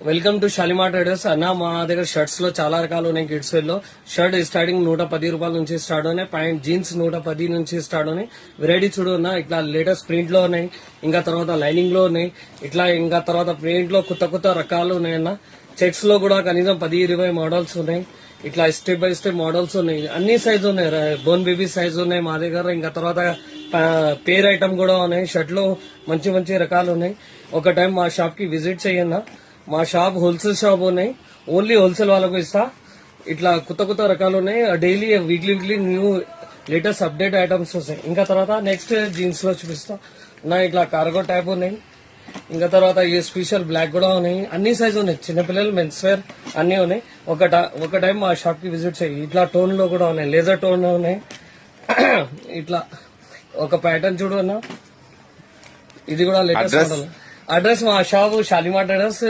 Welcome to Shalimar traders అన్న. మా దగ్గర షర్ట్స్ లో చాలా రకాలు ఉన్నాయి. కిడ్స్ వేర్ లో షర్ట్ స్టార్టింగ్ 110 రూపాయల నుంచి స్టార్ట్ ఉన్నాయి. ప్యాంట్ జీన్స్ 110 నుంచి స్టార్ట్ ఉన్నాయి. వెరైటీ చూడు అన్న, ఇట్లా లేటెస్ట్ ప్రింట్ లో ఉన్నాయి, ఇంకా తర్వాత లైనింగ్ లో ఉన్నాయి, ఇట్లా ఇంకా తర్వాత ప్రింట్ లో కొత్త కొత్త రకాలు ఉన్నాయన్న. చెక్స్ లో కూడా కనీసం 10-20 మోడల్స్ ఉన్నాయి. ఇట్లా స్టెప్ బై స్టెప్ మోడల్స్ ఉన్నాయి. అన్ని సైజ్ ఉన్నాయి. బోన్ బేబీ సైజ్ ఉన్నాయి మా దగ్గర. ఇంకా తర్వాత పేర్ ఐటమ్ కూడా ఉన్నాయి. షర్ట్ లో మంచి మంచి రకాలు ఉన్నాయి. ఒక టైం మా షాప్ కి విజిట్ చేయండి. మా షాప్ హోల్సేల్ షాప్ ఉన్నాయి. ఓన్లీ హోల్సేల్ వాళ్ళకు ఇస్తా. ఇట్లా కొత్త కొత్త రకాలు ఉన్నాయి. Daily weekly new latest update items వస్తాయి. ఇంకా తర్వాత నెక్స్ట్ జీన్స్ లో చూపిస్తా. ఇట్లా కార్గో టైప్ ఉన్నాయి. ఇంకా తర్వాత ఈ స్పెషల్ బ్లాక్ కూడా ఉన్నాయి. అన్ని సైజ్ ఉన్నాయి. చిన్నపిల్లలు మెన్స్ వేర్ అన్ని ఉన్నాయి. ఒక టైం మా షాప్ కి విజిట్ చేయి. ఇట్లా టోన్ లో కూడా ఉన్నాయి. లేజర్ టోన్ లో ఉన్నాయి. ఇట్లా ఒక ప్యాటర్న్ చూడు అన్న. ఇది కూడా లేటెస్ట్ మోడల్. అడ్రస్ మా షాప్ షాలిమార్ ట్రేడర్స్.